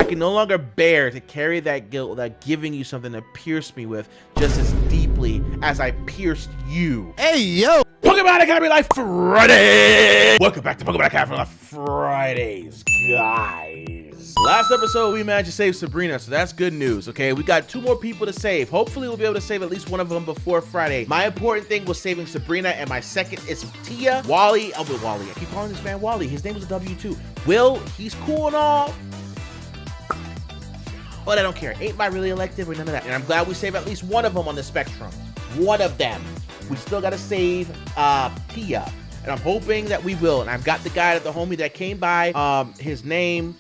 can no longer bear to carry that guilt without giving you something to pierce me with just as deeply as I pierced you. Hey, yo! Pokemon Academy Life Friday! Welcome back to Pokemon Academy Life Fridays, guys. Last episode, we managed to save Sabrina, so that's good news, okay? We got 2 more people to save. Hopefully, we'll be able to save at least one of them before Friday. My important thing was saving Sabrina, and my second is Tia. Wally, I keep calling this man Wally. His name was W2. Will, he's cool and all, but I don't care. Ain't my really elective or none of that. And I'm glad we save at least one of them on the spectrum. One of them. We still gotta save Tia, and I'm hoping that we will. And I've got the guy, the homie that came by. His name.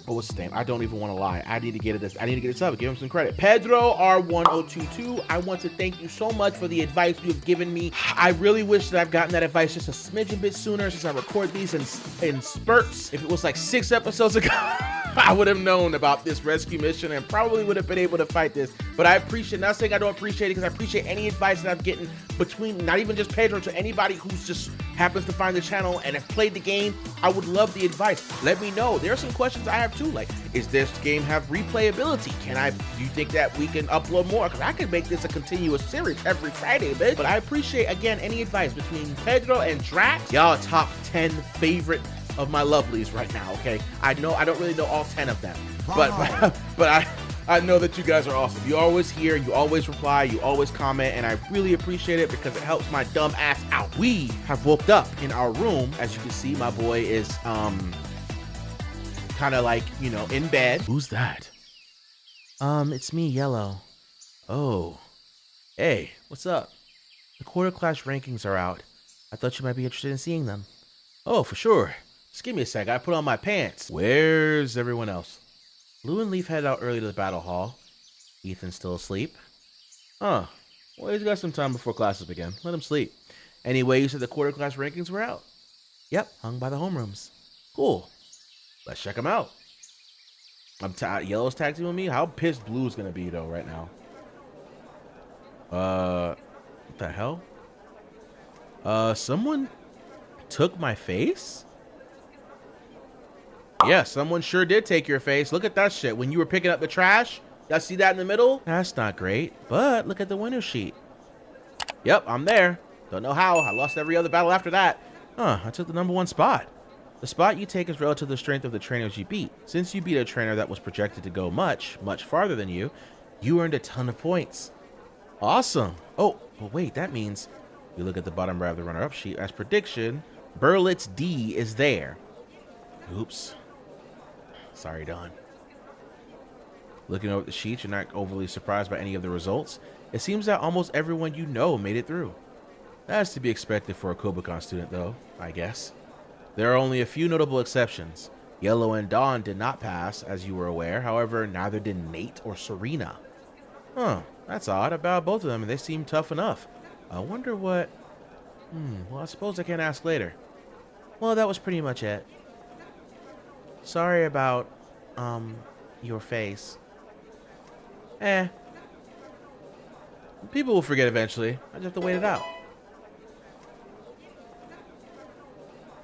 Oh, what's his name? I don't even want to lie. I need to get this up. Give him some credit. Pedro R1022. I want to thank you so much for the advice you've given me. I really wish that I've gotten that advice just a smidgen bit sooner, since I record these in spurts. If it was like 6 episodes ago, I would have known about this rescue mission and probably would have been able to fight this. But I appreciate, not saying I don't appreciate it, because I appreciate any advice that I'm getting between, not even just Pedro, to anybody who's just happens to find the channel and have played the game. I would love the advice. Let me know. There are some questions I have too, like, is this game have replayability? Do you think that we can upload more? Because I could make this a continuous series every Friday, bitch. But I appreciate, again, any advice between Pedro and Drax. Y'all top 10 favorite of my lovelies right now, okay? I know I don't really know all 10 of them, but I know that you guys are awesome. You always hear, you always reply, you always comment, and I really appreciate it because it helps my dumb ass out. We have woke up in our room. As you can see, my boy is kind of like, you know, in bed. Who's that? It's me, Yellow. Oh, hey, what's up? The quarter class rankings are out. I thought you might be interested in seeing them. Oh, for sure. Just give me a sec. I put on my pants. Where's everyone else? Lou and Leaf headed out early to the battle hall. Ethan's still asleep. Huh. Well, he's got some time before classes begin. Let him sleep. Anyway, you said the quarter class rankings were out? Yep, hung by the homerooms. Cool. Let's check them out. Yellow's tag teaming with me? How pissed Blue's gonna be, though, right now? What the hell? Someone took my face? Yeah, someone sure did take your face. Look at that shit. When you were picking up the trash, y'all see that in the middle? That's not great, but look at the winner sheet. Yep, I'm there. Don't know how. I lost every other battle after that. Huh, I took the #1 spot. The spot you take is relative to the strength of the trainers you beat. Since you beat a trainer that was projected to go much, much farther than you, you earned a ton of points. Awesome. Oh, but wait, that means you look at the bottom right of the runner-up sheet. As prediction, Berlitz D is there. Oops. Sorry, Don. Looking over the sheet, you're not overly surprised by any of the results. It seems that almost everyone you know made it through. That's to be expected for a Kobukon student, though, I guess. There are only a few notable exceptions. Yellow and Dawn did not pass, as you were aware. However, neither did Nate or Serena. Huh, that's odd. About both of them, and they seem tough enough. I wonder what... well, I suppose I can ask later. Well, that was pretty much it. Sorry about, your face. People will forget eventually. I just have to wait it out.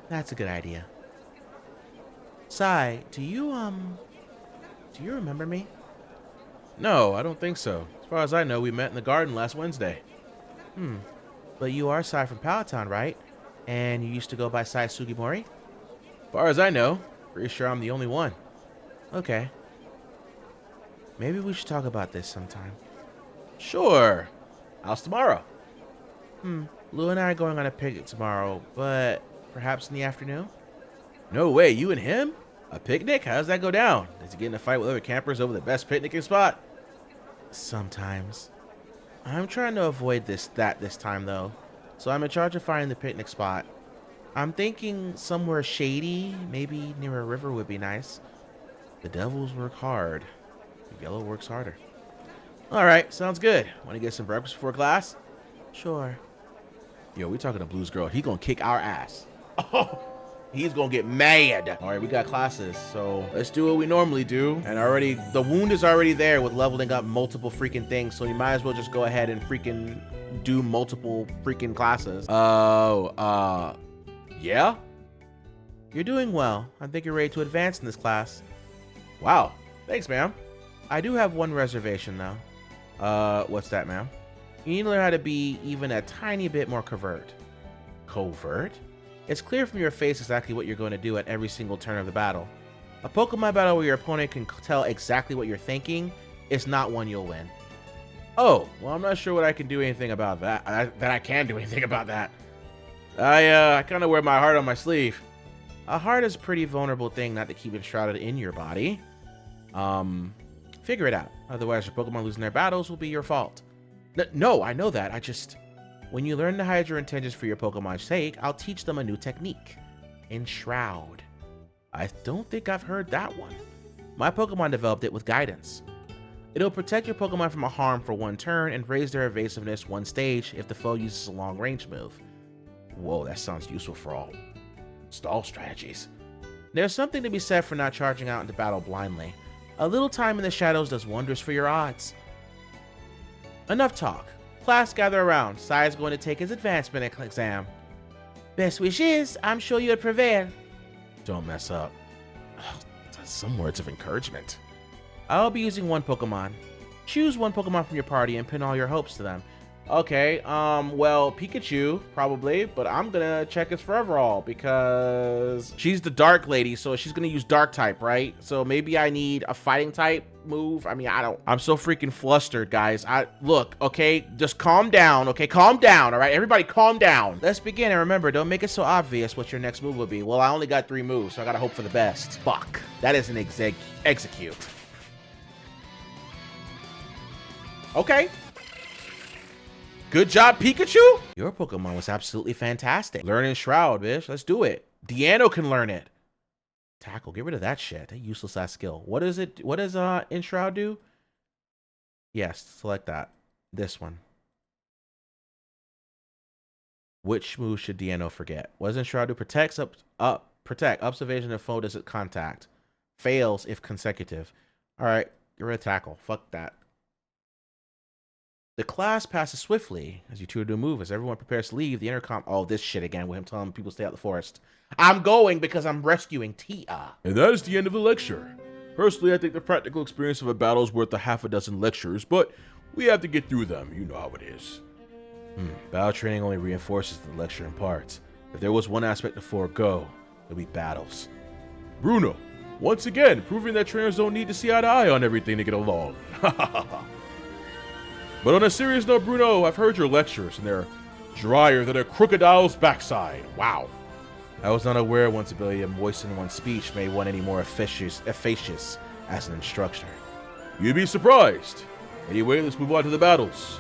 That's a good idea. Sai, do you remember me? No, I don't think so. As far as I know, we met in the garden last Wednesday. But you are Sai from Palatine, right? And you used to go by Sai Sugimori? As far as I know. Pretty sure I'm the only one. Okay. Maybe we should talk about this sometime. Sure. How's tomorrow? Lou and I are going on a picnic tomorrow, but perhaps in the afternoon? No way, you and him? A picnic? How does that go down? Does he get in a fight with other campers over the best picnicking spot? Sometimes. I'm trying to avoid this time, though. So I'm in charge of finding the picnic spot. I'm thinking somewhere shady, maybe near a river would be nice. The devils work hard. The yellow works harder. Alright, sounds good. Want to get some breakfast before class? Sure. Yo, we talking to Blue's girl. He gonna kick our ass. Oh, he's gonna get mad. Alright, we got classes, so let's do what we normally do. And already, the wound is already there with leveling up multiple freaking things, so you might as well just go ahead and freaking do multiple freaking classes. Yeah? You're doing well. I think you're ready to advance in this class. Wow. Thanks, ma'am. I do have one reservation, though. What's that, ma'am? You need to learn how to be even a tiny bit more covert. Covert? It's clear from your face exactly what you're going to do at every single turn of the battle. A Pokemon battle where your opponent can tell exactly what you're thinking is not one you'll win. Oh, well, I'm not sure what I can do anything about that. I can do anything about that. I kind of wear my heart on my sleeve. A heart is a pretty vulnerable thing not to keep enshrouded in your body. Figure it out. Otherwise, your Pokemon losing their battles will be your fault. No, I know that. When you learn to hide your intentions for your Pokemon's sake, I'll teach them a new technique. Enshroud. I don't think I've heard that one. My Pokemon developed it with guidance. It'll protect your Pokemon from a harm for one turn and raise their evasiveness one stage if the foe uses a long-range move. Whoa, that sounds useful for all stall strategies. There's something to be said for not charging out into battle blindly. A little time in the shadows does wonders for your odds. Enough talk. Class, gather around. Sai's going to take his advancement exam. Best wishes. I'm sure you'll prevail. Don't mess up. Some words of encouragement. I'll be using one Pokemon. Choose one Pokemon from your party and pin all your hopes to them. Okay, well, Pikachu, probably, but I'm gonna check his Foreverall because she's the Dark Lady, so she's gonna use Dark type, right? So maybe I need a Fighting type move. I mean, I'm so freaking flustered, guys. Look, okay, just calm down, okay? Calm down, all right? Everybody calm down. Let's begin, and remember, don't make it so obvious what your next move will be. Well, I only got 3 moves, so I gotta hope for the best. Fuck. That is an execute. Okay. Good job, Pikachu! Your Pokemon was absolutely fantastic. Learn Enshroud, bitch. Let's do it. Deanno can learn it. Tackle. Get rid of that shit. That useless ass skill. What is it? What does Enshroud do? Yes, select that. This one. Which move should Deanno forget? What does Enshroud do? Protect. Observation if foe doesn't contact. Fails if consecutive. Alright, get rid of Tackle. Fuck that. The class passes swiftly as you two do a move. As everyone prepares to leave, the intercom... Oh, this shit again with him telling people to stay out the forest. I'm going because I'm rescuing Tia. And that is the end of the lecture. Personally, I think the practical experience of a battle is worth a half a dozen lectures, but we have to get through them. You know how it is. Battle training only reinforces the lecture in parts. If there was one aspect to forego, it'll be battles. Bruno, once again, proving that trainers don't need to see eye to eye on everything to get along. But on a serious note, Bruno, I've heard your lectures, and they're drier than a crocodile's backside. Wow. I was not aware one's ability to moisten one's speech made one any more efficacious as an instructor. You'd be surprised. Anyway, let's move on to the battles.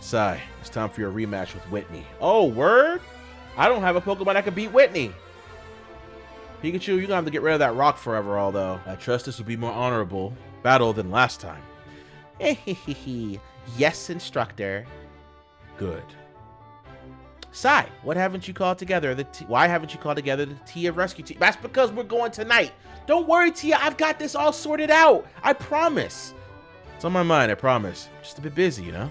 Sai, it's time for your rematch with Whitney. Oh, word? I don't have a Pokemon that can beat Whitney. Pikachu, you're gonna have to get rid of that rock forever, although. I trust this will be more honorable battle than last time. Yes, instructor. Good. Sai, why haven't you called together the Tia rescue team? That's because we're going tonight. Don't worry, Tia. I've got this all sorted out. I promise. It's on my mind, I promise. Just a bit busy, you know?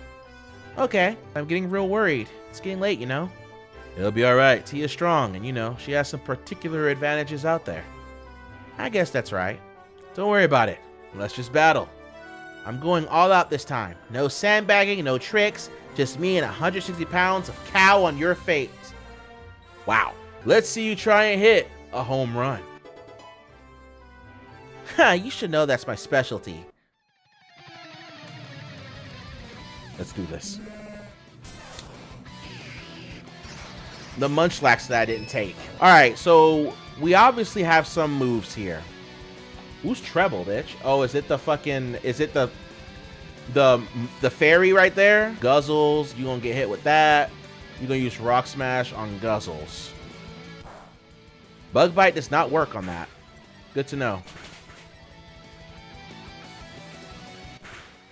Okay. I'm getting real worried. It's getting late, you know? It'll be all right. Tia's strong, and you know, she has some particular advantages out there. I guess that's right. Don't worry about it. Let's just battle. I'm going all out this time. No sandbagging, no tricks. Just me and 160 pounds of cow on your face. Wow. Let's see you try and hit a home run. You should know that's my specialty. Let's do this. The Munchlax that I didn't take. Alright, so we obviously have some moves here. Who's treble, bitch? Oh, is it the fucking... Is it the fairy right there? Guzzles, you gonna get hit with that. You're gonna use Rock Smash on Guzzles. Bug Bite does not work on that. Good to know.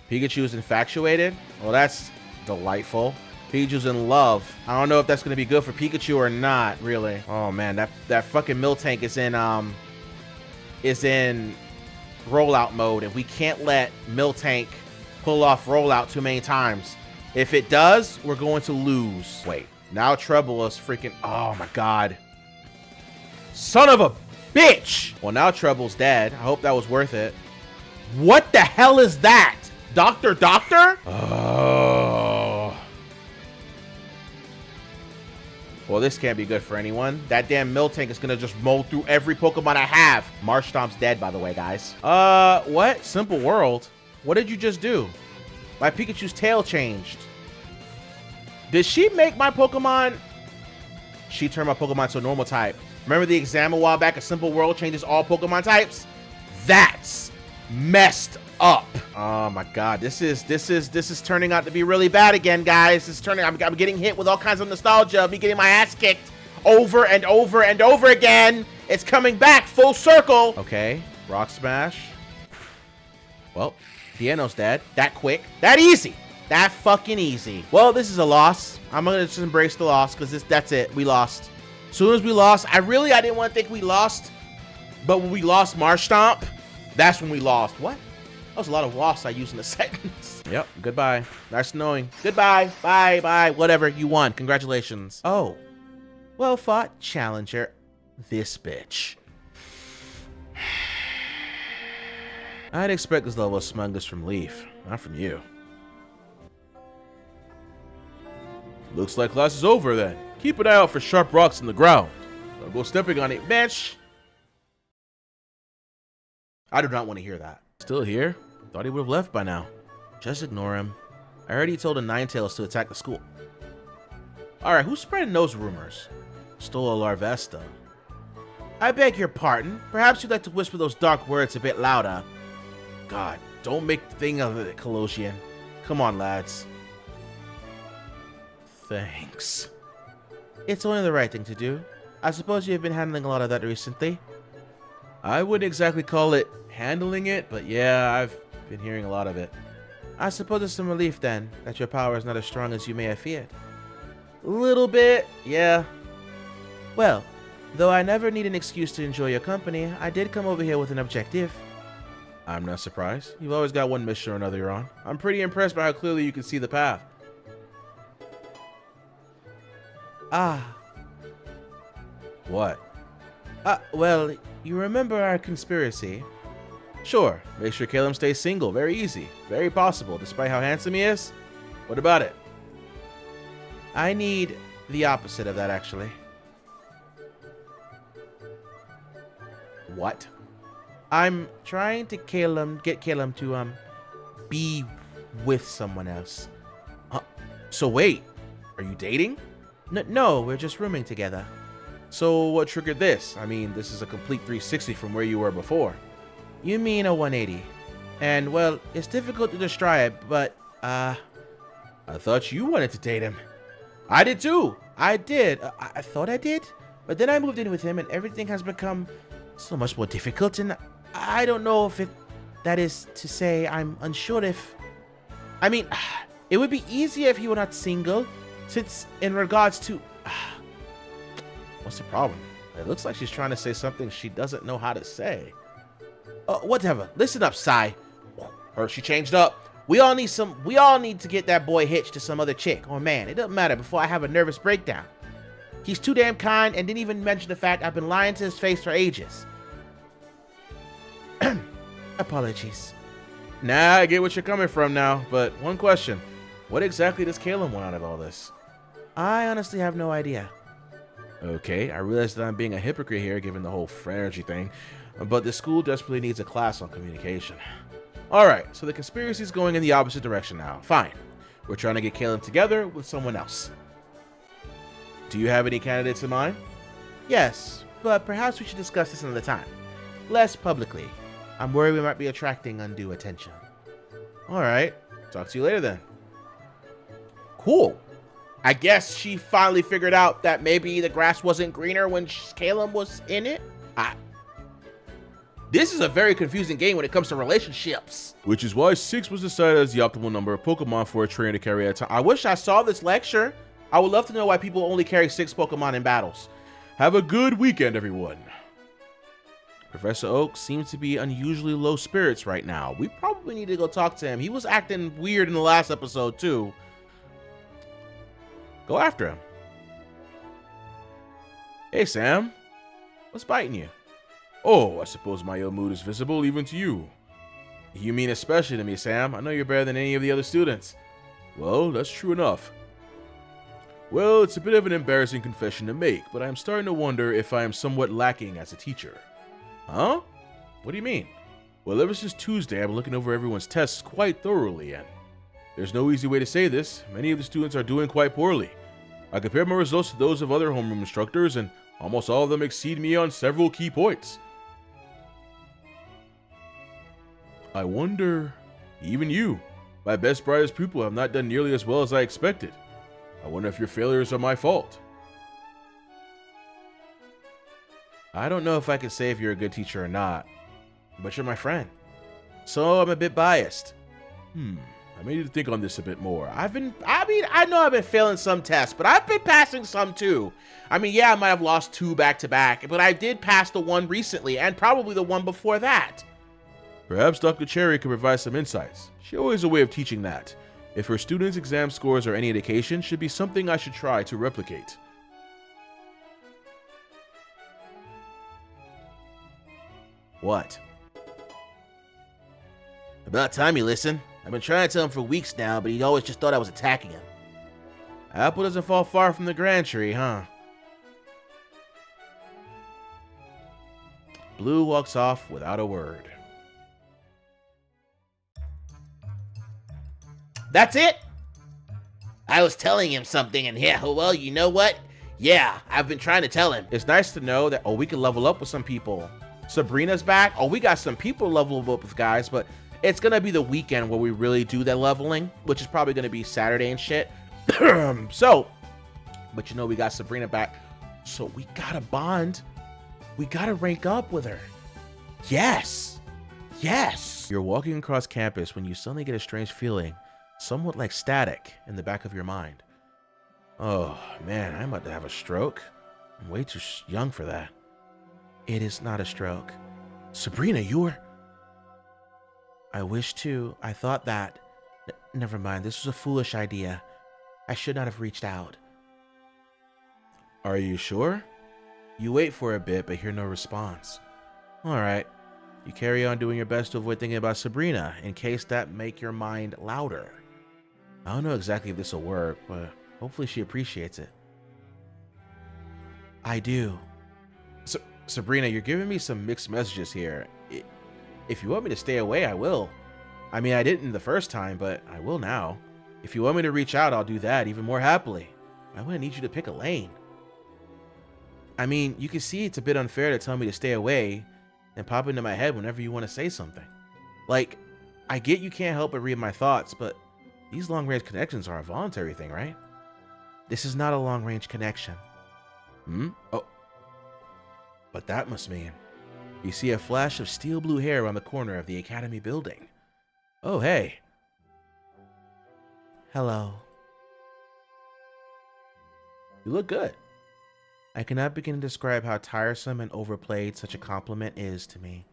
Pikachu's infatuated? Well, that's delightful. Pikachu's in love. I don't know if that's gonna be good for Pikachu or not, really. Oh man, that fucking Miltank is in rollout mode, and we can't let Miltank pull off rollout too many times. If it does, we're going to lose. Wait, now Treble is freaking... Oh my god. Son of a Bitch! Well, now Trouble's dead. I hope that was worth it. What the hell is that? Doctor? Oh. Well, this can't be good for anyone. That damn Miltank is gonna just mold through every Pokemon I have. Marshtomp's dead, by the way, guys. What? Simple World? What did you just do? My Pikachu's tail changed. Did she make my Pokemon? She turned my Pokemon to a normal type. Remember the exam a while back? A Simple World changes all Pokemon types? That's messed up. Oh my God, this is turning out to be really bad again, guys. It's turning. I'm getting hit with all kinds of nostalgia of me getting my ass kicked over and over and over again. It's coming back full circle. Okay, Rock Smash. Well, Piano's dead. That quick. That easy. That fucking easy. Well, this is a loss. I'm gonna just embrace the loss because that's it. We lost. As soon as we lost, I didn't want to think we lost, but when we lost Marshtomp, that's when we lost. What? That was a lot of loss I used in a sentence. Yep. Goodbye. Nice knowing. Goodbye. Bye. Whatever. You won. Congratulations. Oh. Well fought, challenger. This bitch. I'd expect this level of smugness from Leaf, not from you. Looks like class is over then. Keep an eye out for sharp rocks in the ground. Don't go stepping on it, bitch. I do not want to hear that. Still here? Thought he would have left by now. Just ignore him. I heard he told the Ninetales to attack the school. Alright, who's spreading those rumors? Stole a Larvesta. I beg your pardon. Perhaps you'd like to whisper those dark words a bit louder. God, don't make the thing of it, Colossian. Come on, lads. Thanks. It's only the right thing to do. I suppose you have been handling a lot of that recently. I wouldn't exactly call it handling it, but yeah, I've been hearing a lot of it. I suppose it's some relief then, that your power is not as strong as you may have feared. A little bit, yeah. Well, though I never need an excuse to enjoy your company, I did come over here with an objective. I'm not surprised. You've always got one mission or another you're on. I'm pretty impressed by how clearly you can see the path. Ah. What? Well, you remember our conspiracy? Sure. Make sure Caleb stays single. Very easy. Very possible, despite how handsome he is. What about it? I need the opposite of that, actually. What? I'm trying to get Caleb to, be with someone else. So wait, are you dating? No, we're just rooming together. So what triggered this? I mean, this is a complete 360 from where you were before. You mean a 180. And, well, it's difficult to describe, but, I thought you wanted to date him. I did too. I did. I thought I did. But then I moved in with him and everything has become so much more difficult. And I don't know if that is to say I'm unsure if... I mean, it would be easier if he were not single. Since in regards to... What's the problem? It looks like she's trying to say something she doesn't know how to say. Whatever. Listen up, Sai. She changed up. We all need to get that boy hitched to some other chick or man. It doesn't matter before I have a nervous breakdown. He's too damn kind and didn't even mention the fact I've been lying to his face for ages. Apologies. Nah, I get what you're coming from now, but one question. What exactly does Caleb want out of all this? I honestly have no idea. Okay, I realize that I'm being a hypocrite here given the whole Phrenergy thing, but the school desperately needs a class on communication. Alright, so the conspiracy is going in the opposite direction now. Fine. We're trying to get Caleb together with someone else. Do you have any candidates in mind? Yes, but perhaps we should discuss this another time. Less publicly. I'm worried we might be attracting undue attention. Alright, talk to you later then. Cool. I guess she finally figured out that maybe the grass wasn't greener when Caleb was in it. This is a very confusing game when it comes to relationships. Which is why 6 was decided as the optimal number of Pokemon for a trainer to carry at a time. I wish I saw this lecture. I would love to know why people only carry 6 Pokemon in battles. Have a good weekend, everyone. Professor Oak seems to be unusually low spirits right now. We probably need to go talk to him. He was acting weird in the last episode, too. Go after him. Hey, Sam. What's biting you? Oh, I suppose my ill mood is visible even to you. You mean especially to me, Sam. I know you're better than any of the other students. Well, that's true enough. Well, it's a bit of an embarrassing confession to make, but I'm starting to wonder if I am somewhat lacking as a teacher. Huh? What do you mean? Well, ever since Tuesday, I'm looking over everyone's tests quite thoroughly, and there's no easy way to say this. Many of the students are doing quite poorly. I compared my results to those of other homeroom instructors, and almost all of them exceed me on several key points. I wonder, even you, my best brightest pupil, have not done nearly as well as I expected. I wonder if your failures are my fault. I don't know if I can say if you're a good teacher or not, but you're my friend. So I'm a bit biased. I may need to think on this a bit more. I know I've been failing some tests, but I've been passing some too. I mean, yeah, I might have lost 2 back-to-back, but I did pass the one recently, and probably the one before that. Perhaps Dr. Cherry could provide some insights. She always has a way of teaching that. If her students' exam scores are any indication, should be something I should try to replicate. What? About time you listen. I've been trying to tell him for weeks now, but he always just thought I was attacking him. Apple doesn't fall far from the grand tree, huh? Blue walks off without a word. That's it? I was telling him something, and yeah, well, you know what? Yeah, I've been trying to tell him. It's nice to know that, we can level up with some people. Sabrina's back. We got some people to level up with, guys, but it's going to be the weekend where we really do that leveling, which is probably going to be Saturday and shit. But we got Sabrina back, so we got to bond. We got to rank up with her. Yes. Yes. You're walking across campus when you suddenly get a strange feeling, somewhat like static, in the back of your mind. Oh, man, I'm about to have a stroke. I'm way too young for that. It is not a stroke. Sabrina, you're... I wish to. I thought that... Never mind, this was a foolish idea. I should not have reached out. Are you sure? You wait for a bit, but hear no response. Alright. You carry on doing your best to avoid thinking about Sabrina, in case that make your mind louder. I don't know exactly if this will work, but hopefully she appreciates it. I do. Sabrina, you're giving me some mixed messages here. If you want me to stay away, I will. I mean, I didn't the first time, but I will now. If you want me to reach out, I'll do that even more happily. I wouldn't need you to pick a lane. I mean, you can see it's a bit unfair to tell me to stay away and pop into my head whenever you want to say something. Like, I get you can't help but read my thoughts, but these long-range connections are a voluntary thing, right? This is not a long-range connection. Oh. But that must mean... You see a flash of steel blue hair around the corner of the Academy building. Oh, hey. Hello. You look good. I cannot begin to describe how tiresome and overplayed such a compliment is to me.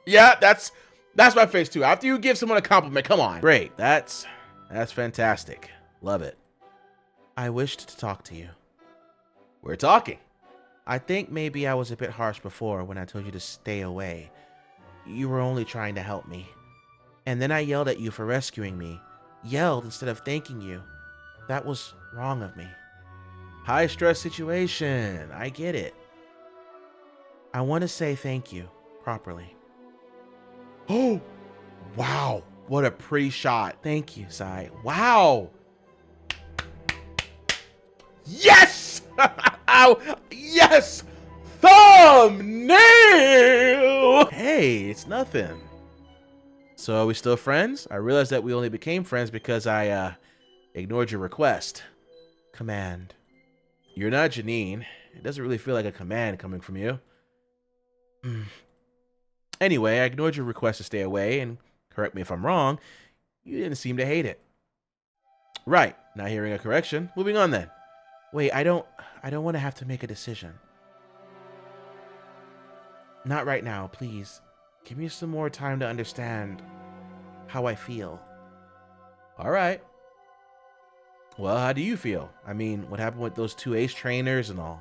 Yeah, that's my face too. After you give someone a compliment, come on. Great, that's fantastic. Love it. I wished to talk to you. We're talking. I think maybe I was a bit harsh before when I told you to stay away. You were only trying to help me. And then I yelled at you for rescuing me. Yelled instead of thanking you. That was wrong of me. High stress situation. I get it. I want to say thank you properly. Oh, wow. What a pretty shot. Thank you, Sai. Wow. Yes! Ow! Yes! Thumbnail! Hey, it's nothing. So are we still friends? I realized that we only became friends because I ignored your request. Command. You're not Janine. It doesn't really feel like a command coming from you. Anyway, I ignored your request to stay away, and correct me if I'm wrong, you didn't seem to hate it. Right, not hearing a correction. Moving on then. Wait, I don't want to have to make a decision. Not right now, please. Give me some more time to understand how I feel. All right. Well, how do you feel? I mean, what happened with those 2 ace trainers and all?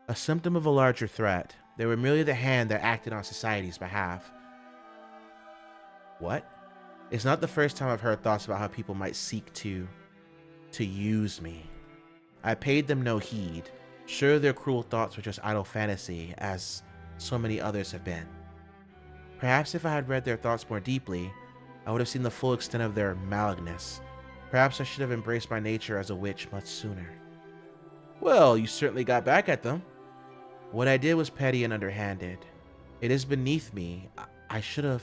A symptom of a larger threat. They were merely the hand that acted on society's behalf. What? It's not the first time I've heard thoughts about how people might seek to use me. I paid them no heed. Sure, their cruel thoughts were just idle fantasy, as so many others have been. Perhaps if I had read their thoughts more deeply, I would have seen the full extent of their maligness. Perhaps I should have embraced my nature as a witch much sooner. Well, you certainly got back at them. What I did was petty and underhanded. It is beneath me. I should have...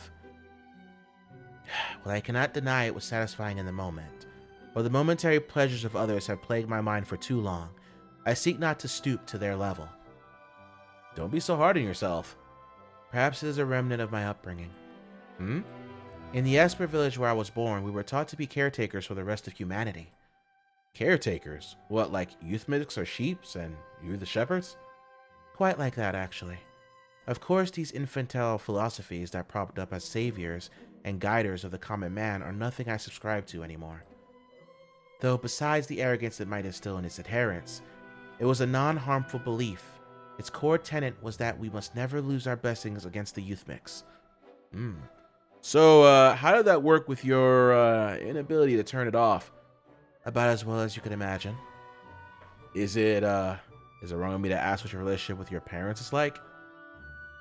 Well, I cannot deny it was satisfying in the moment. But the momentary pleasures of others have plagued my mind for too long. I seek not to stoop to their level. Don't be so hard on yourself. Perhaps it is a remnant of my upbringing. In the Esper village where I was born, we were taught to be caretakers for the rest of humanity. Caretakers? What, like euthymix or sheeps, and you the shepherds? Quite like that, actually. Of course, these infantile philosophies that propped up as saviors and guiders of the common man are nothing I subscribe to anymore. Though besides the arrogance it might instill in its adherents, it was a non-harmful belief. Its core tenet was that we must never lose our blessings against the euthymix. So, how did that work with your inability to turn it off? About as well as you could imagine. Is it wrong of me to ask what your relationship with your parents is like?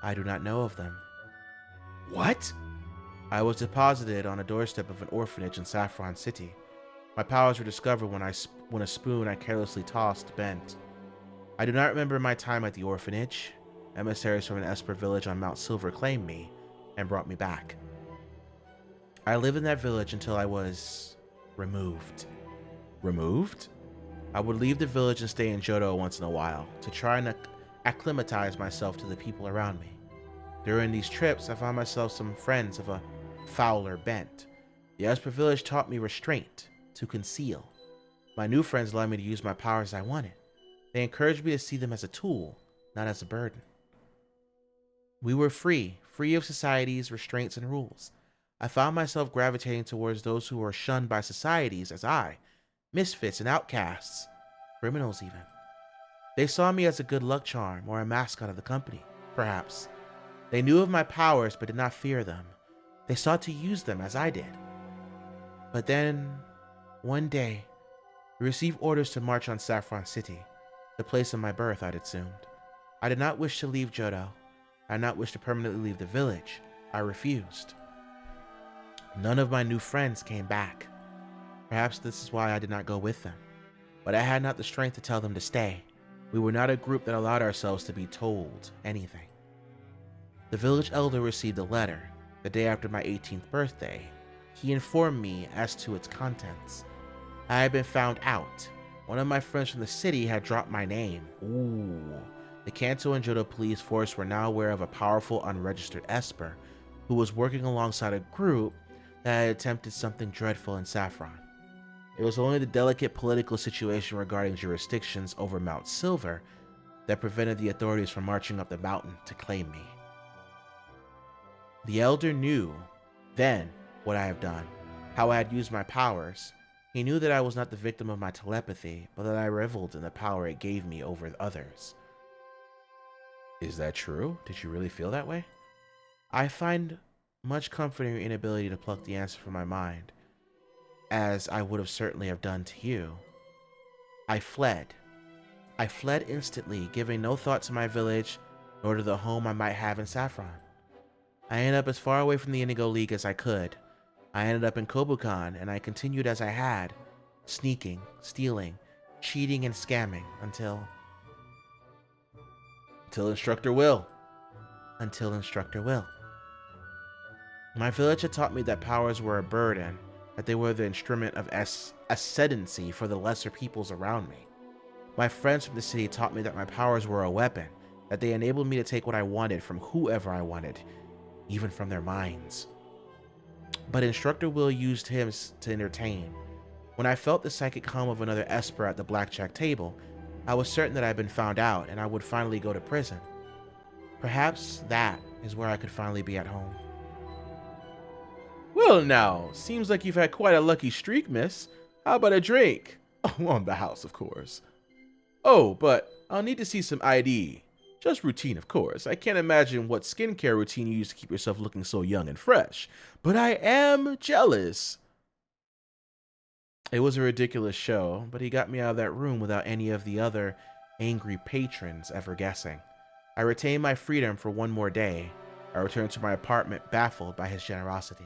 I do not know of them. What? I was deposited on a doorstep of an orphanage in Saffron City. My powers were discovered when a spoon I carelessly tossed bent. I do not remember my time at the orphanage. Emissaries from an Esper village on Mount Silver claimed me and brought me back. I lived in that village until I was removed. Removed? I would leave the village and stay in Johto once in a while to try and acclimatize myself to the people around me. During these trips, I found myself some friends of a fouler bent. The Esper village taught me restraint, to conceal. My new friends allowed me to use my powers as I wanted. They encouraged me to see them as a tool, not as a burden. We were free of society's restraints and rules. I found myself gravitating towards those who were shunned by societies as misfits and outcasts, criminals even. They saw me as a good luck charm or a mascot of the company, perhaps. They knew of my powers but did not fear them. They sought to use them as I did. But then, one day, we received orders to march on Saffron City, the place of my birth, I'd assumed. I did not wish to leave Johto. I did not wish to permanently leave the village. I refused. None of my new friends came back. Perhaps this is why I did not go with them. But I had not the strength to tell them to stay. We were not a group that allowed ourselves to be told anything. The village elder received a letter the day after my 18th birthday. He informed me as to its contents. I had been found out. One of my friends from the city had dropped my name. The Kanto and Johto police force were now aware of a powerful unregistered Esper who was working alongside a group that had attempted something dreadful in Saffron. It was only the delicate political situation regarding jurisdictions over Mount Silver that prevented the authorities from marching up the mountain to claim me. The elder knew, then, what I have done, how I had used my powers. He knew that I was not the victim of my telepathy, but that I reveled in the power it gave me over others. Is that true? Did you really feel that way? I find much comfort in your inability to pluck the answer from my mind, as I would have certainly have done to you. I fled. I fled instantly, giving no thought to my village, nor to the home I might have in Saffron. I ended up as far away from the Indigo League as I could. I ended up in Kobukan, and I continued as I had, sneaking, stealing, cheating, and scamming until Instructor Will. Until Instructor Will. My village had taught me that powers were a burden, that they were the instrument of ascendancy for the lesser peoples around me. My friends from the city taught me that my powers were a weapon, that they enabled me to take what I wanted from whoever I wanted, even from their minds. But Instructor Will used him to entertain. When I felt the psychic hum of another Esper at the blackjack table, I was certain that I had been found out and I would finally go to prison. Perhaps that is where I could finally be at home. Well now, seems like you've had quite a lucky streak, miss. How about a drink? Oh, on the house, of course. Oh, but I'll need to see some ID. Just routine, of course. I can't imagine what skincare routine you use to keep yourself looking so young and fresh. But I am jealous. It was a ridiculous show, but he got me out of that room without any of the other angry patrons ever guessing. I retained my freedom for one more day. I returned to my apartment baffled by his generosity.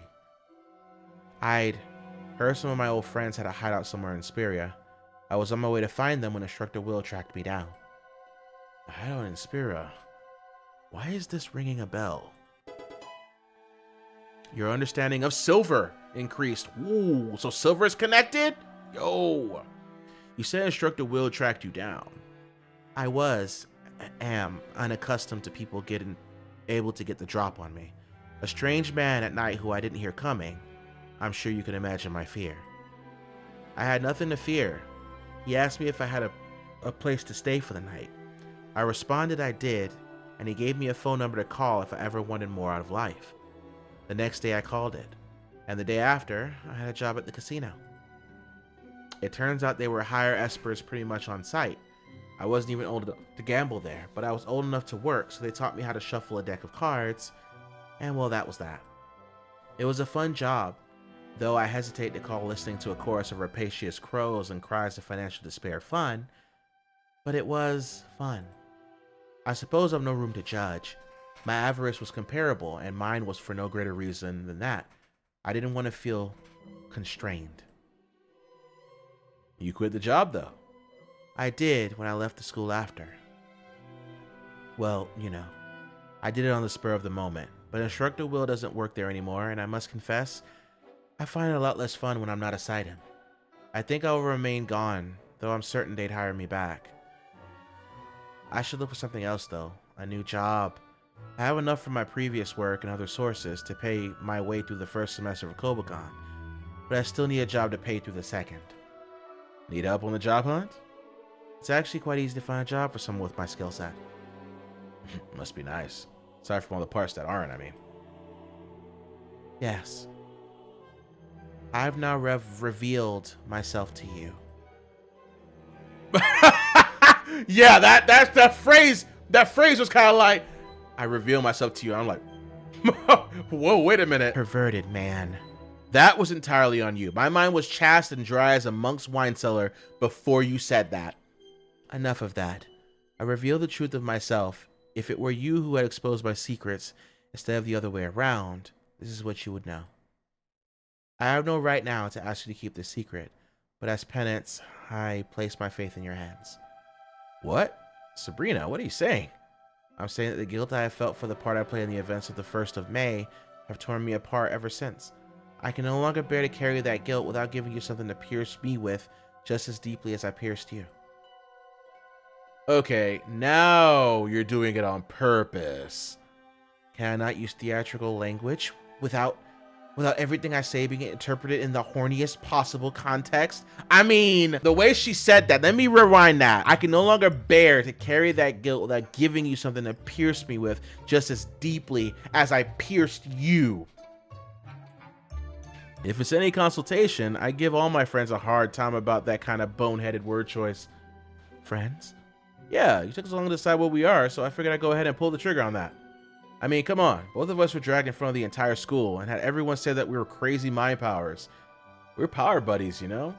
I'd heard some of my old friends had a hideout somewhere in Speria. I was on my way to find them when Instructor Will tracked me down. A hideout in Speria. Why is this ringing a bell? Your understanding of silver increased. Ooh, so silver is connected? Yo! You said Instructor Will tracked you down. I am unaccustomed to people able to get the drop on me. A strange man at night who I didn't hear coming. I'm sure you can imagine my fear. I had nothing to fear. He asked me if I had a place to stay for the night. I responded I did, and he gave me a phone number to call if I ever wanted more out of life. The next day I called it, and the day after, I had a job at the casino. It turns out they were higher espers pretty much on site. I wasn't even old enough to gamble there, but I was old enough to work, so they taught me how to shuffle a deck of cards, and well, that was that. It was a fun job, though I hesitate to call listening to a chorus of rapacious crows and cries of financial despair fun, but it was fun. I suppose I've no room to judge. My avarice was comparable, and mine was for no greater reason than that. I didn't want to feel constrained. You quit the job, though. I did when I left the school after. Well, I did it on the spur of the moment, but Instructor Will doesn't work there anymore, and I must confess, I find it a lot less fun when I'm not aside him. I think I will remain gone, though I'm certain they'd hire me back. I should look for something else, though. A new job. I have enough from my previous work and other sources to pay my way through the first semester of Kobakon, but I still need a job to pay through the second. Need help on the job hunt? It's actually quite easy to find a job for someone with my skill set. Must be nice. Aside from all the parts that aren't, I mean. Yes. I've now revealed myself to you. Yeah, that's the phrase. That phrase was kind of like, I reveal myself to you. I'm like, whoa, wait a minute. Perverted man. That was entirely on you. My mind was chaste and dry as a monk's wine cellar before you said that. Enough of that. I reveal the truth of myself. If it were you who had exposed my secrets instead of the other way around, this is what you would know. I have no right now to ask you to keep this secret, but as penance, I place my faith in your hands. What? Sabrina, what are you saying? I'm saying that the guilt I have felt for the part I played in the events of the 1st of May have torn me apart ever since. I can no longer bear to carry that guilt without giving you something to pierce me with just as deeply as I pierced you. Okay, now you're doing it on purpose. Can I not use theatrical language without everything I say being interpreted in the horniest possible context? I mean, the way she said that, let me rewind that. I can no longer bear to carry that guilt without giving you something to pierce me with just as deeply as I pierced you. If it's any consultation, I give all my friends a hard time about that kind of boneheaded word choice. Friends? Yeah, you took us long to decide what we are, so I figured I'd go ahead and pull the trigger on that. I mean, come on. Both of us were dragged in front of the entire school and had everyone say that we were crazy mind powers. We're power buddies, you know?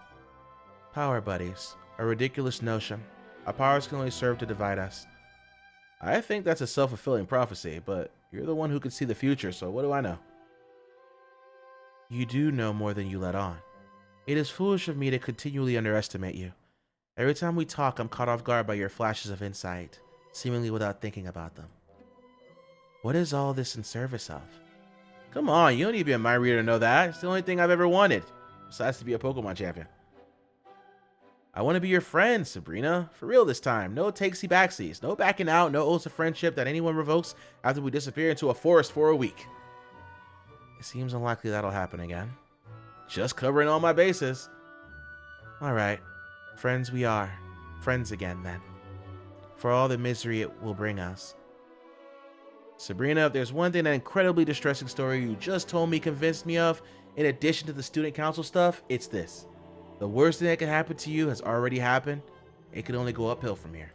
Power buddies. A ridiculous notion. Our powers can only serve to divide us. I think that's a self-fulfilling prophecy, but you're the one who can see the future, so what do I know? You do know more than you let on. It is foolish of me to continually underestimate you. Every time we talk, I'm caught off guard by your flashes of insight, seemingly without thinking about them. What is all this in service of? Come on, you don't need to be a mind reader to know that. It's the only thing I've ever wanted, besides to be a Pokemon champion. I want to be your friend, Sabrina. For real this time. No takesy backsies. No backing out. No oaths of friendship that anyone revokes after we disappear into a forest for a week. It seems unlikely that'll happen again. Just covering all my bases. Alright. Friends we are. Friends again, then. For all the misery it will bring us. Sabrina, if there's one thing that incredibly distressing story you just told me convinced me of, in addition to the student council stuff, it's this. The worst thing that could happen to you has already happened. It could only go uphill from here.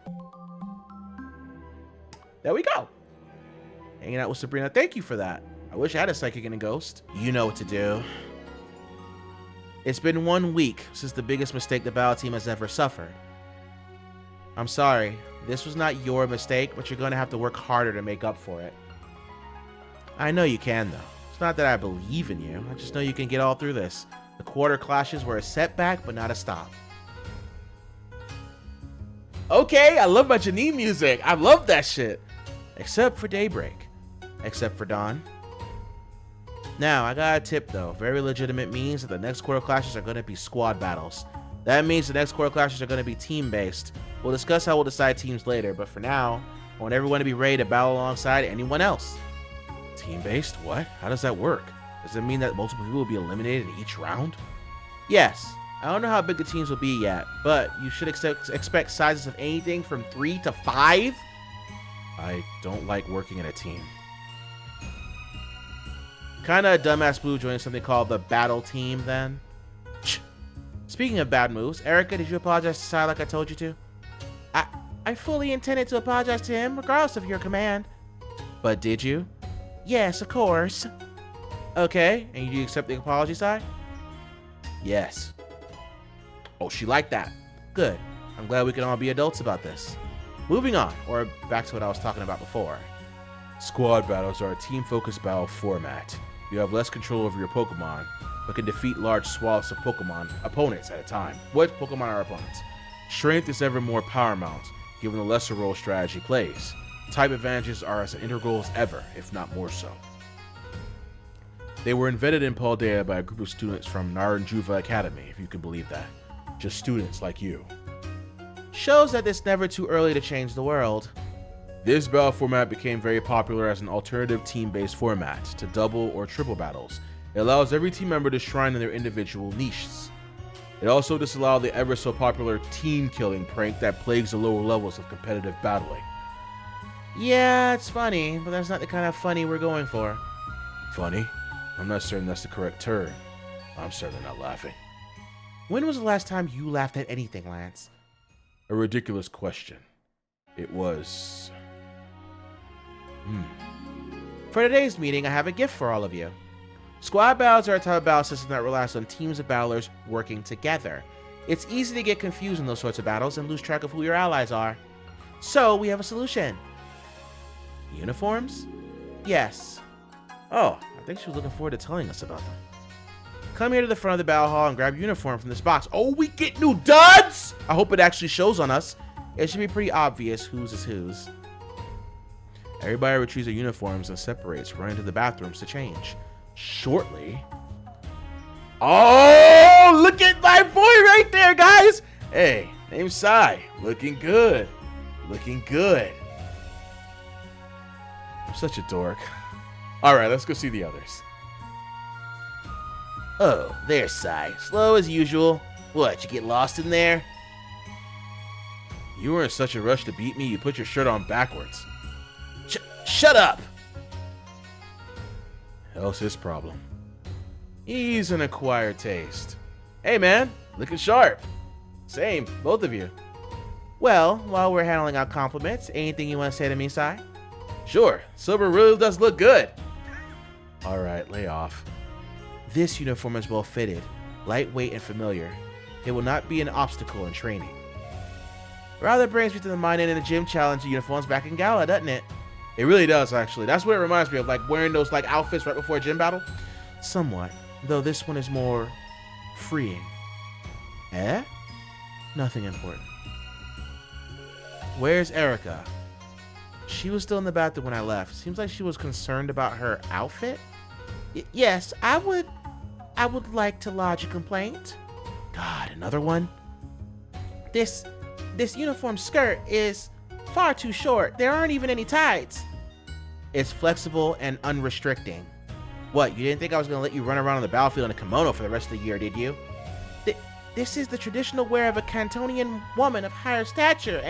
There we go. Hanging out with Sabrina. Thank you for that. I wish I had a psychic and a ghost. You know what to do. It's been 1 week since the biggest mistake the battle team has ever suffered. I'm sorry. This was not your mistake, but you're going to have to work harder to make up for it. I know you can, though. It's not that I believe in you. I just know you can get all through this. The quarter clashes were a setback, but not a stop. Okay, I love my Janine music. I love that shit. Except for daybreak. Except for dawn. Now, I got a tip, though. Very legitimate means that the next quarter clashes are going to be squad battles. That means the next quarter clashes are going to be team-based. We'll discuss how we'll decide teams later, but for now, I want everyone to be ready to battle alongside anyone else. Team-based? What? How does that work? Does it mean that multiple people will be eliminated in each round? Yes. I don't know how big the teams will be yet, but you should expect sizes of anything from 3 to 5. I don't like working in a team. Kinda a dumbass move joining something called the battle team, then. Speaking of bad moves, Erica, did you apologize to Sai like I told you to? I fully intended to apologize to him, regardless of your command. But did you? Yes, of course. Okay, and you accept the apology, Sai? Yes. Oh, she liked that. Good. I'm glad we can all be adults about this. Moving on, or back to what I was talking about before. Squad battles are a team-focused battle format. You have less control over your Pokemon, but can defeat large swaths of Pokemon opponents at a time. What Pokemon are opponents? Strength is ever more paramount, given the lesser role strategy plays. Type advantages are as integral as ever, if not more so. They were invented in Paldea by a group of students from Naranjuva Academy, if you can believe that. Just students like you. Shows that it's never too early to change the world. This battle format became very popular as an alternative team-based format to double or triple battles. It allows every team member to shine in their individual niches. It also disallowed the ever so popular team-killing prank that plagues the lower levels of competitive battling. Yeah, it's funny, but that's not the kind of funny we're going for. Funny? I'm not certain that's the correct term. I'm certainly not laughing. When was the last time you laughed at anything, Lance? A ridiculous question. It was... For today's meeting, I have a gift for all of you. Squad battles are a type of battle system that relies on teams of battlers working together. It's easy to get confused in those sorts of battles and lose track of who your allies are. So, we have a solution. Uniforms? Yes. Oh, I think she was looking forward to telling us about them. Come here to the front of the battle hall and grab your uniform from this box. Oh, we get new duds! I hope it actually shows on us. It should be pretty obvious whose is whose. Everybody retrieves their uniforms and separates, running to the bathrooms to change. Shortly... Oh, look at my boy right there, guys! Hey, name's Sai. Looking good. Looking good. I'm such a dork. Alright, let's go see the others. Oh, there's Sai. Slow as usual. What, you get lost in there? You were in such a rush to beat me, you put your shirt on backwards. Shut up! Hell's his problem. He's an acquired taste. Hey man, looking sharp. Same, both of you. Well, while we're handling out compliments, anything you want to say to me, Sai? Sure, Silver really does look good. Alright, lay off. This uniform is well fitted, lightweight and familiar. It will not be an obstacle in training. Rather brings me to the mind in the gym challenge uniforms back in Gala, doesn't it? It really does, actually. That's what it reminds me of, like wearing those like outfits right before a gym battle. Somewhat, though this one is more freeing. Eh? Nothing important. Where's Erica? She was still in the bathroom when I left. Seems like she was concerned about her outfit. Yes, I would like to lodge a complaint. God, another one? This uniform skirt is far too short. There aren't even any tights. It's flexible and unrestricting. What, you didn't think I was going to let you run around on the battlefield in a kimono for the rest of the year, did you? This is the traditional wear of a Cantonian woman of higher stature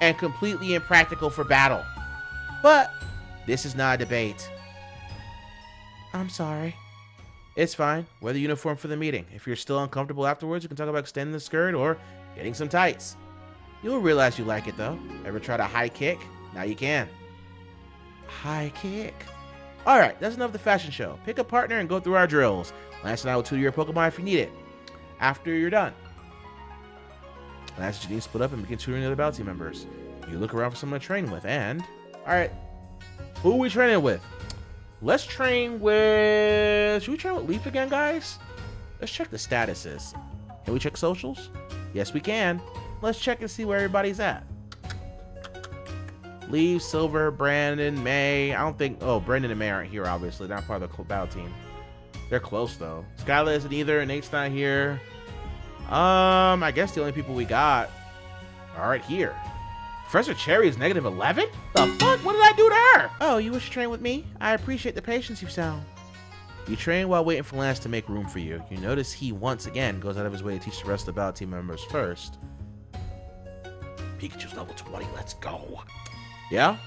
and completely impractical for battle. But this is not a debate. I'm sorry. It's fine. Wear the uniform for the meeting. If you're still uncomfortable afterwards, you can talk about extending the skirt or getting some tights. You'll realize you like it, though. Ever tried a high kick? Now you can. High kick. Alright, that's enough of the fashion show. Pick a partner and go through our drills. Lance and I will tutor your Pokemon if you need it. After you're done. Lance and Janine split up and begin tutoring the other Battle Team members. You look around for someone to train with, and... Alright, who are we training with? Let's train with... Should we train with Leaf again, guys? Let's check the statuses. Can we check socials? Yes, we can. Let's check and see where everybody's at. Leaf, Silver, Brandon, May. I don't think... Oh, Brandon and May aren't here, obviously. They're not part of the battle team. They're close, though. Skylar isn't either. Nate's not here. I guess the only people we got are right here. Professor Cherry is negative 11? The fuck? What did I do to her? Oh, you wish to train with me? I appreciate the patience you've shown. You train while waiting for Lance to make room for you. You notice he, once again, goes out of his way to teach the rest of the battle team members first. Pikachu's level 20. Let's go. Yeah?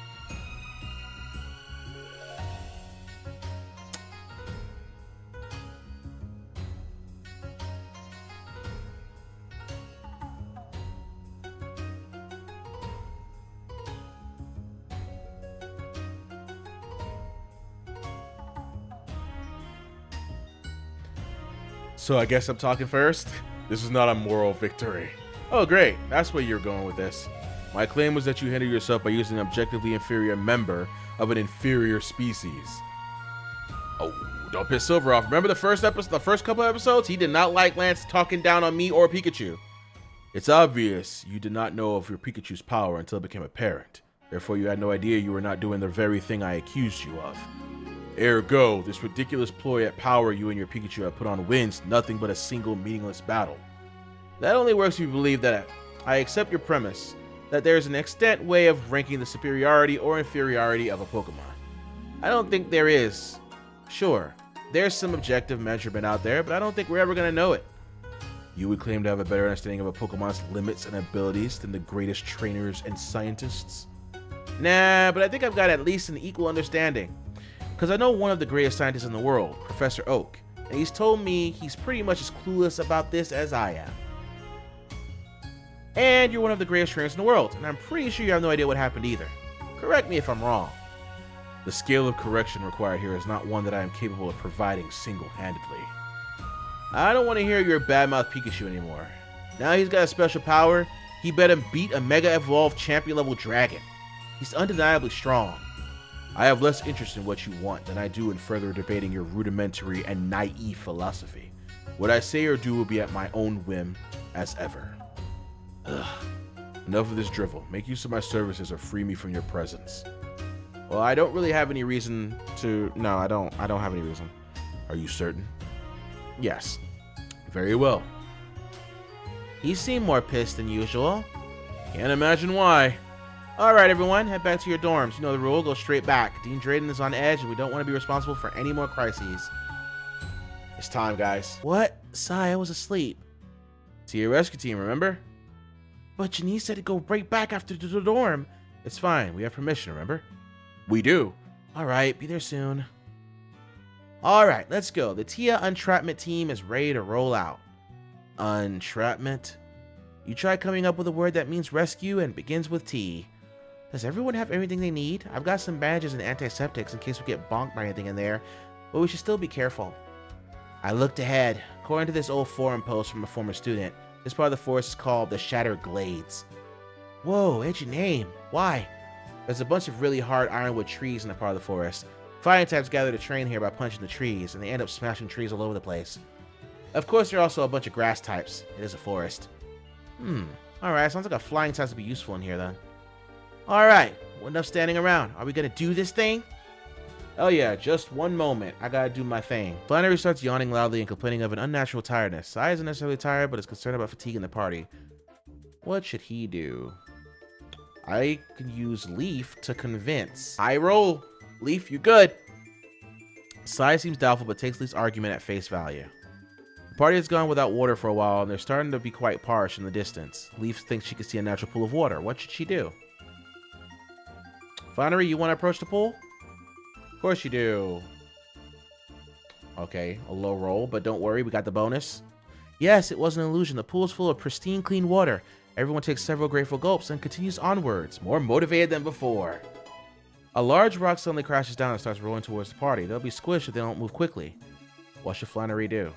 So I guess I'm talking first? This is not a moral victory. Oh great, that's where you're going with this. My claim was that you hindered yourself by using an objectively inferior member of an inferior species. Oh, don't piss Silver off. Remember the first couple episodes? He did not like Lance talking down on me or Pikachu. It's obvious you did not know of your Pikachu's power until it became apparent. Therefore, you had no idea you were not doing the very thing I accused you of. Ergo, this ridiculous ploy at power you and your Pikachu have put on wins nothing but a single meaningless battle. That only works if you believe that I accept your premise that there is an extant way of ranking the superiority or inferiority of a Pokemon. I don't think there is. Sure, there's some objective measurement out there, but I don't think we're ever going to know it. You would claim to have a better understanding of a Pokemon's limits and abilities than the greatest trainers and scientists? Nah, but I think I've got at least an equal understanding. Because I know one of the greatest scientists in the world, Professor Oak, and he's told me he's pretty much as clueless about this as I am. And you're one of the greatest trainers in the world, and I'm pretty sure you have no idea what happened either. Correct me if I'm wrong. The scale of correction required here is not one that I am capable of providing single-handedly. I don't want to hear your badmouth Pikachu anymore. Now he's got a special power, he better beat a Mega Evolved champion-level dragon. He's undeniably strong. I have less interest in what you want than I do in further debating your rudimentary and naive philosophy. What I say or do will be at my own whim, as ever. Ugh. Enough of this drivel. Make use of my services or free me from your presence. Well, I don't really have any reason to... No, I don't have any reason. Are you certain? Yes. Very well. He seemed more pissed than usual. Can't imagine why. Alright everyone, head back to your dorms. You know the rule, go straight back. Dean Drayden is on edge and we don't want to be responsible for any more crises. It's time, guys. What? Sigh, I was asleep. See your rescue team, remember? But Janice said to go right back after the dorm. It's fine, we have permission, remember? We do. Alright, be there soon. Alright, let's go. The Tia Untrapment team is ready to roll out. Untrapment? You try coming up with a word that means rescue and begins with T. Does everyone have everything they need? I've got some bandages and antiseptics in case we get bonked by anything in there, but we should still be careful. I looked ahead. According to this old forum post from a former student, this part of the forest is called the Shattered Glades. Whoa, edgy name. Why? There's a bunch of really hard ironwood trees in the part of the forest. Fighting types gather to train here by punching the trees, and they end up smashing trees all over the place. Of course, there are also a bunch of grass types. It is a forest. Alright, sounds like a flying type to be useful in here then. Alright, enough standing around. Are we gonna do this thing? Oh yeah, just one moment. I gotta do my thing. Flannery starts yawning loudly and complaining of an unnatural tiredness. Sai isn't necessarily tired, but is concerned about fatigue in the party. What should he do? I can use Leaf to convince. High roll. Leaf, you good. Sai seems doubtful, but takes Leaf's argument at face value. The party has gone without water for a while, and they're starting to be quite parched in the distance. Leaf thinks she can see a natural pool of water. What should she do? Flannery, you want to approach the pool? Of course you do. Okay, a low roll, but don't worry, we got the bonus. Yes, it was an illusion. The pool is full of pristine, clean water. Everyone takes several grateful gulps and continues onwards, more motivated than before. A large rock suddenly crashes down and starts rolling towards the party. They'll be squished if they don't move quickly. What should Flannery do?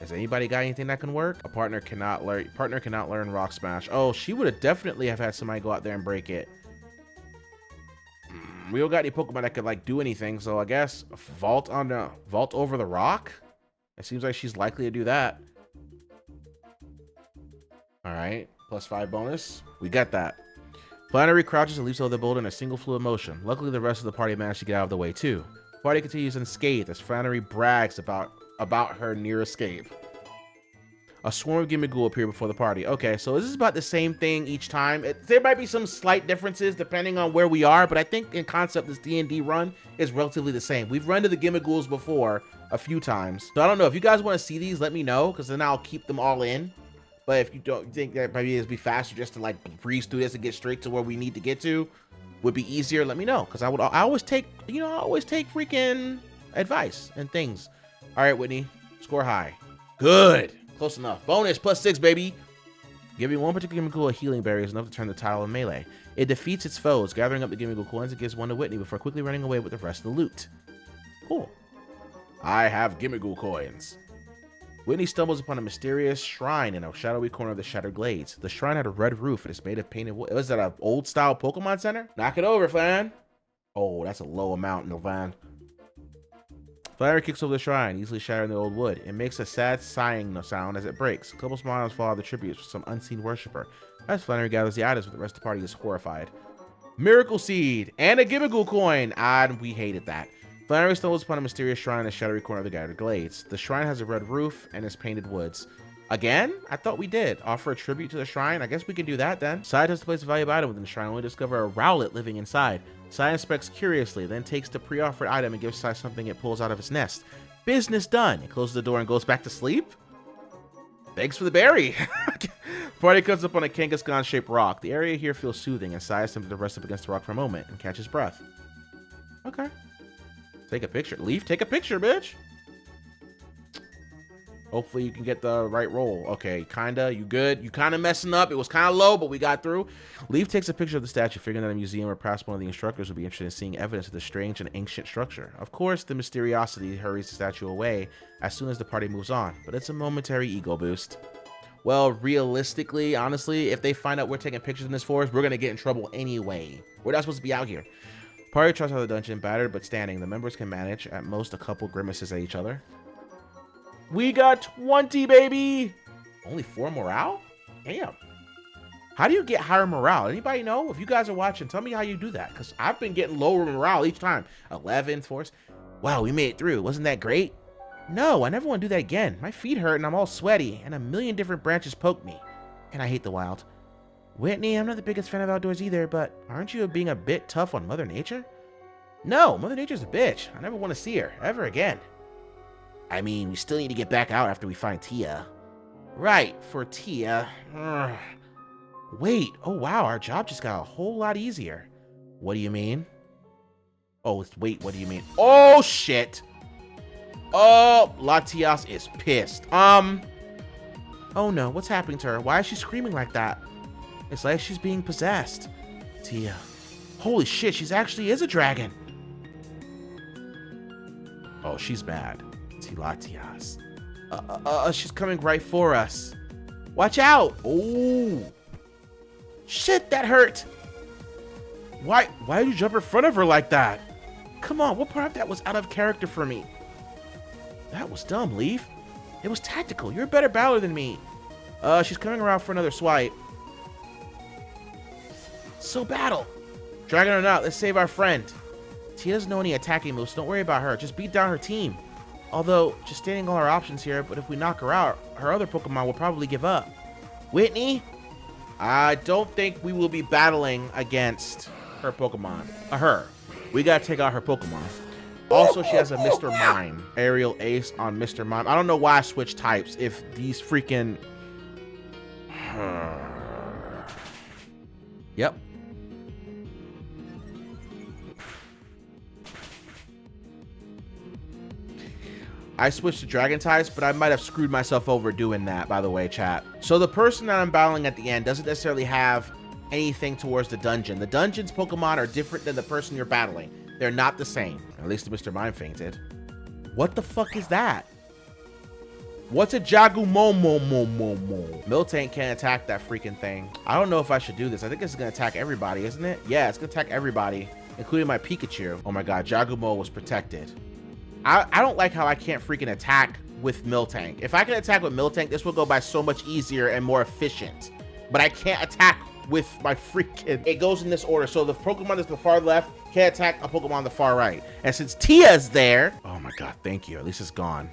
Has anybody got anything that can work? A partner cannot learn Rock Smash. Oh, she would have definitely have had somebody go out there and break it. We don't got any Pokemon that could like do anything, so I guess vault over the rock. It seems like she's likely to do that. All right, +5 bonus. We got that. Flannery crouches and leaps over the boulder in a single fluid motion. Luckily, the rest of the party managed to get out of the way too. The party continues unscathed as Flannery brags about her near escape. A swarm of Gimmighoul appear before the party. Okay, so this is about the same thing each time. There might be some slight differences depending on where we are, but I think in concept this D&D run is relatively the same. We've run to the Gimmighouls before a few times. So I don't know. If you guys want to see these, let me know, because then I'll keep them all in. But if you don't think that maybe it'd be faster just to like breeze through this and get straight to where we need to get to, would be easier, let me know. Because I always take, I always take freaking advice and things. All right, Whitney, score high. Good. Close enough. Bonus, +6, baby. Giving one particular Gimmighoul a healing berry is enough to turn the tile in melee. It defeats its foes, gathering up the Gimmighoul coins and gives one to Whitney before quickly running away with the rest of the loot. Cool. I have Gimmighoul coins. Whitney stumbles upon a mysterious shrine in a shadowy corner of the Shattered Glades. The shrine had a red roof and is made of painted wood. Was that an old-style Pokemon Center? Knock it over, Flan. Oh, that's a low amount, Nilvan. Flannery kicks over the shrine, easily shattering the old wood. It makes a sad sighing sound as it breaks. A couple smiles follow the tributes from some unseen worshiper. As Flannery gathers the items, but the rest of the party is horrified. Miracle Seed and a Gimmighoul coin. And we hated that. Flannery stumbles upon a mysterious shrine in the shadowy corner of the Shattered Glades. The shrine has a red roof and is painted woods. Again? I thought we did. Offer a tribute to the shrine? I guess we can do that then. Side has to place a valuable item within the shrine, only discover a Rowlet living inside. Sai inspects curiously, then takes the pre-offered item and gives Sai something it pulls out of its nest. Business done. It closes the door and goes back to sleep? Thanks for the berry. Party comes up on a Kangaskhan-shaped rock. The area here feels soothing, and Sai is tempted to rest up against the rock for a moment and catch his breath. Okay. Take a picture. Leaf, take a picture, bitch. Hopefully you can get the right roll. Okay, kinda. You good? You kind of messing up. It was kind of low, but we got through. Leaf takes a picture of the statue, figuring that a museum or perhaps one of the instructors would be interested in seeing evidence of the strange and ancient structure. Of course, the mysteriosity hurries the statue away as soon as the party moves on, but it's a momentary ego boost. Well, realistically, honestly, if they find out we're taking pictures in this forest, we're going to get in trouble anyway. We're not supposed to be out here. Party tries out of the dungeon, battered but standing. The members can manage, at most, a couple grimaces at each other. We got 20, baby! Only 4 morale? Damn. How do you get higher morale? Anybody know? If you guys are watching, tell me how you do that. Because I've been getting lower morale each time. 11, force. Wow, we made it through. Wasn't that great? No, I never want to do that again. My feet hurt and I'm all sweaty. And a million different branches poke me. And I hate the wild. Whitney, I'm not the biggest fan of outdoors either, but aren't you being a bit tough on Mother Nature? No, Mother Nature's a bitch. I never want to see her. Ever again. I mean, we still need to get back out after we find Tia. Right, for Tia. Ugh. Wait, oh wow, our job just got a whole lot easier. What do you mean? Oh, wait, what do you mean? Oh, shit! Oh, Latias is pissed. Oh no, what's happening to her? Why is she screaming like that? It's like she's being possessed. Tia. Holy shit, she's actually is a dragon. Oh, she's mad. Latias. She's coming right for us. Watch out! Oh, shit, that hurt. Why did you jump in front of her like that? Come on, what part of that was out of character for me? That was dumb, Leaf. It was tactical. You're a better battler than me. She's coming around for another swipe. So battle. Dragon or not, let's save our friend. Tia doesn't know any attacking moves, so don't worry about her. Just beat down her team. Although, just stating all our options here, but if we knock her out, her other Pokemon will probably give up. Whitney? I don't think we will be battling against her Pokemon. Her. We gotta take out her Pokemon. Also, she has a Mr. Mime. Aerial Ace on Mr. Mime. I don't know why I switched types if these freaking... Yep. I switched to dragon types, but I might have screwed myself over doing that, by the way, chat. So the person that I'm battling at the end doesn't necessarily have anything towards the dungeon. The dungeon's Pokemon are different than the person you're battling. They're not the same. At least Mr. Mime fainted. What the fuck is that? What's a Jagumomo? Miltank can't attack that freaking thing. I don't know if I should do this. I think this is gonna attack everybody, isn't it? Yeah, it's gonna attack everybody, including my Pikachu. Oh my god, Jagumo was protected. I don't like how I can't freaking attack with Miltank. If I can attack with Miltank, this will go by so much easier and more efficient. But I can't attack with my freaking... It goes in this order. So the Pokemon that's the far left can't attack a Pokemon on the far right. And since Tia's there... Oh my god, thank you. At least it's gone.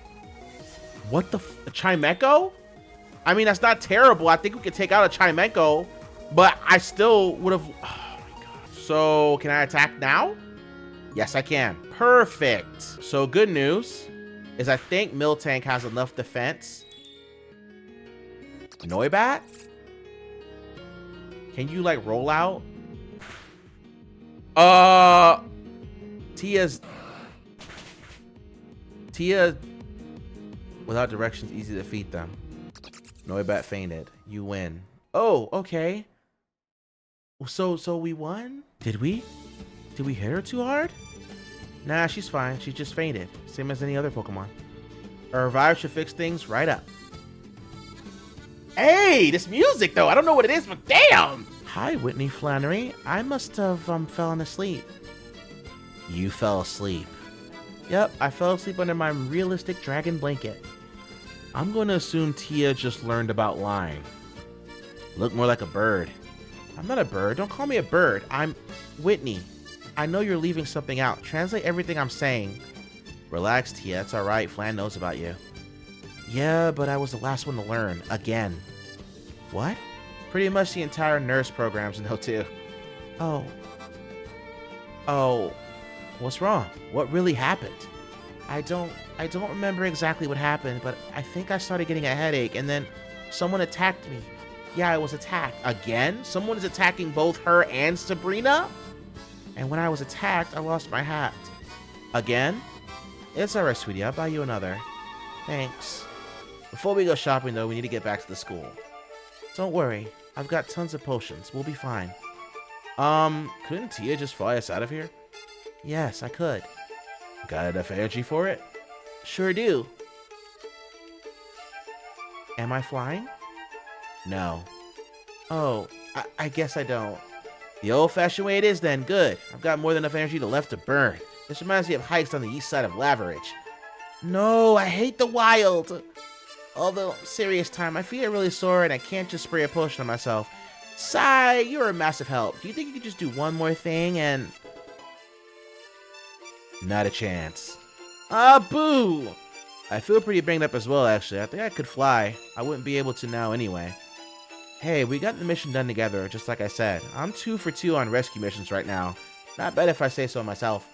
What the... A Chimecho? I mean, that's not terrible. I think we could take out a Chimecho. But I still would have... Oh my god. So, can I attack now? Yes, I can. Perfect. So good news is I think Miltank has enough defense. Noibat? Can you like roll out? Tia without directions, easy to defeat them. Noibat fainted. You win. Oh, okay. So we won? Did we hit her too hard? Nah, she's fine. She just fainted. Same as any other Pokemon. A revive should fix things right up. Hey, this music though. I don't know what it is, but damn! Hi, Whitney Flannery. I must have fallen asleep. You fell asleep. Yep, I fell asleep under my realistic dragon blanket. I'm going to assume Tia just learned about lying. Look more like a bird. I'm not a bird. Don't call me a bird. I'm Whitney. I know you're leaving something out. Translate everything I'm saying. Relax, Tia. It's alright. Flan knows about you. Yeah, but I was the last one to learn. Again. What? Pretty much the entire nurse programs know too. Oh. What's wrong? What really happened? I don't remember exactly what happened, but I think I started getting a headache and then someone attacked me. Yeah, I was attacked. Again? Someone is attacking both her and Sabrina? And when I was attacked, I lost my hat. Again? It's alright, sweetie. I'll buy you another. Thanks. Before we go shopping, though, we need to get back to the school. Don't worry. I've got tons of potions. We'll be fine. Couldn't Tia just fly us out of here? Yes, I could. Got enough energy for it? Sure do. Am I flying? No. Oh, I guess I don't. The old-fashioned way it is then. Good. I've got more than enough energy left to burn. This reminds me of hikes on the east side of Laveridge. No, I hate the wild. Although, serious time, my feet are really sore and I can't just spray a potion on myself. Sigh, you're a massive help. Do you think you could just do one more thing and... Not a chance. Ah, boo! I feel pretty banged up as well, actually. I think I could fly. I wouldn't be able to now anyway. Hey, we got the mission done together, just like I said. I'm 2 for 2 on rescue missions right now. Not bad if I say so myself.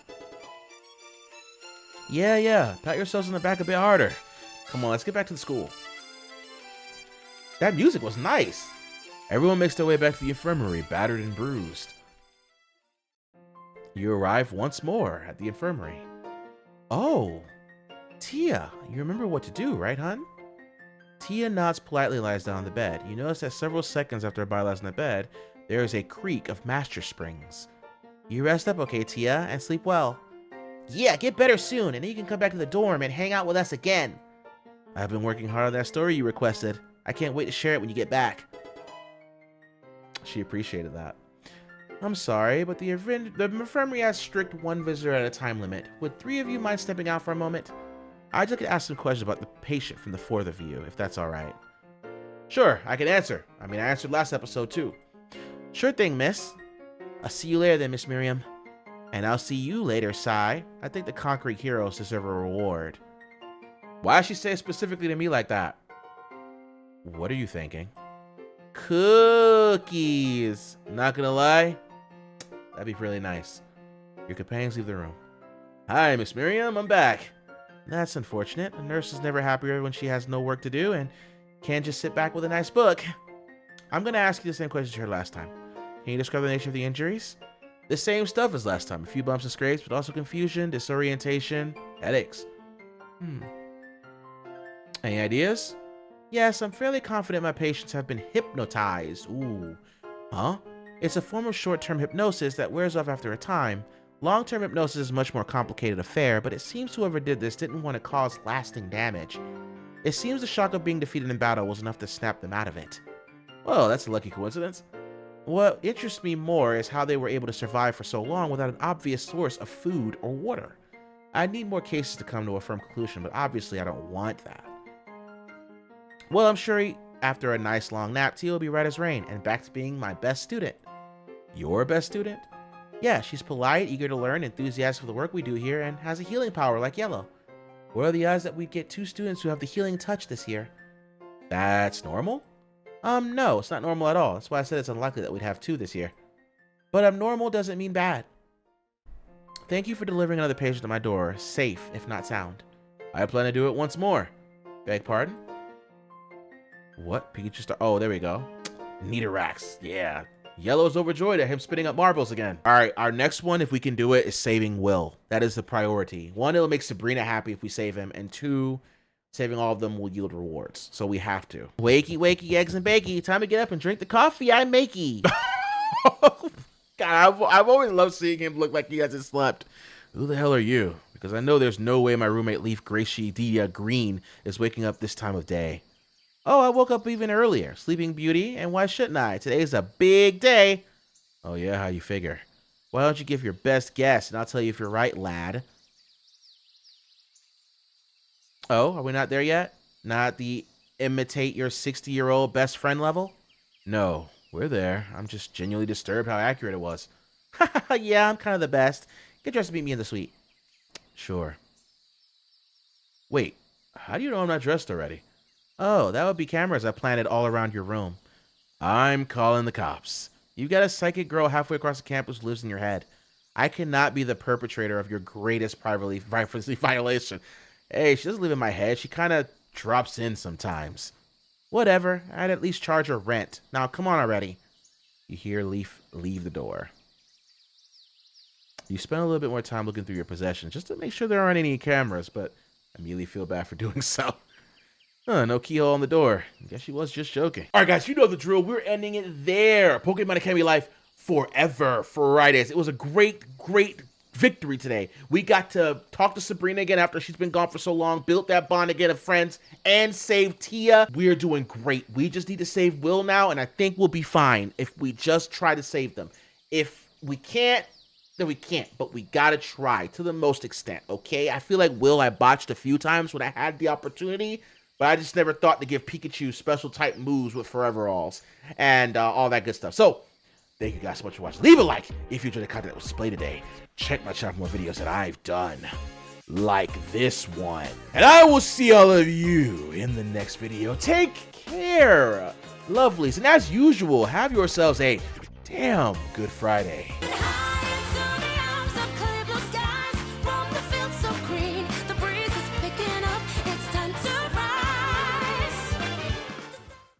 Yeah. Pat yourselves on the back a bit harder. Come on, let's get back to the school. That music was nice. Everyone makes their way back to the infirmary, battered and bruised. You arrive once more at the infirmary. Oh, Tia, you remember what to do, right, hun? Tia nods politely and lies down on the bed. You notice that several seconds after her body lies on the bed, there is a creak of master springs. You rest up, okay, Tia, and sleep well. Yeah, get better soon, and then you can come back to the dorm and hang out with us again. I've been working hard on that story you requested. I can't wait to share it when you get back. She appreciated that. I'm sorry, but the infirmary has strict 1 visitor at a time limit. Would 3 of you mind stepping out for a moment? I'd just like to ask some questions about the patient from the 4th of you, if that's alright. Sure, I can answer. I mean, I answered last episode too. Sure thing, miss. I'll see you later then, Miss Miriam. And I'll see you later, Sai. I think the concrete heroes deserve a reward. Why did she say it specifically to me like that? What are you thinking? Cookies! Not gonna lie, that'd be really nice. Your companions leave the room. Hi, Miss Miriam, I'm back. That's unfortunate. A nurse is never happier when she has no work to do and can't just sit back with a nice book. I'm gonna ask you the same question you heard last time. Can you describe the nature of the injuries? The same stuff as last time. A few bumps and scrapes, but also confusion, disorientation, headaches. Any ideas? Yes, I'm fairly confident my patients have been hypnotized. Ooh. Huh? It's a form of short-term hypnosis that wears off after a time. Long-term hypnosis is a much more complicated affair, but it seems whoever did this didn't want to cause lasting damage. It seems the shock of being defeated in battle was enough to snap them out of it. Well, that's a lucky coincidence. What interests me more is how they were able to survive for so long without an obvious source of food or water. I need more cases to come to a firm conclusion, but obviously I don't want that. Well, I'm sure after a nice long nap, Tia will be right as rain and back to being my best student. Your best student? Yeah, she's polite, eager to learn, enthusiastic for the work we do here, and has a healing power like Yellow. What are the odds that we'd get 2 students who have the healing touch this year? That's normal? No, it's not normal at all. That's why I said it's unlikely that we'd have 2 this year. But abnormal doesn't mean bad. Thank you for delivering another patient to my door, safe if not sound. I plan to do it once more. Beg pardon? What? Pikachu star? Oh, there we go. Nidarax. Yeah. Yellow's overjoyed at him spitting up marbles again. All right, our next one, if we can do it, is saving Will. That is the priority. 1, it'll make Sabrina happy if we save him, and 2, saving all of them will yield rewards. So we have to. Wakey, wakey, eggs and bakey. Time to get up and drink the coffee I makey. God, I've always loved seeing him look like he hasn't slept. Who the hell are you? Because I know there's no way my roommate Leaf Gracie Green is waking up this time of day. Oh, I woke up even earlier. Sleeping Beauty, and why shouldn't I? Today's a big day. Oh yeah, how you figure? Why don't you give your best guess, and I'll tell you if you're right, lad. Oh, are we not there yet? Not the imitate your 60-year-old best friend level? No, we're there. I'm just genuinely disturbed how accurate it was. Yeah, I'm kind of the best. Get dressed to meet me in the suite. Sure. Wait, how do you know I'm not dressed already? Oh, that would be cameras I planted all around your room. I'm calling the cops. You've got a psychic girl halfway across the campus who lives in your head. I cannot be the perpetrator of your greatest privacy violation. Hey, she doesn't live in my head. She kind of drops in sometimes. Whatever. I'd at least charge her rent. Now, come on already. You hear Leaf leave the door. You spend a little bit more time looking through your possessions just to make sure there aren't any cameras, but immediately feel bad for doing so. No keyhole on the door. I guess she was just joking. All right, guys, you know the drill. We're ending it there. Pokemon Academy Life forever. Fridays. It was a great victory today. We got to talk to Sabrina again after she's been gone for so long, built that bond again of friends, and save Tia. We're doing great. We just need to save Will now, and I think we'll be fine if we just try to save them. If we can't, then we can't, but we gotta try to the most extent, okay? I feel like Will I botched a few times when I had the opportunity, but I just never thought to give Pikachu special type moves with Forever Alls and all that good stuff. So, thank you guys so much for watching. Leave a like if you enjoyed the content that was displayed today. Check my channel for more videos that I've done, like this one. And I will see all of you in the next video. Take care, lovelies. And as usual, have yourselves a damn good Friday.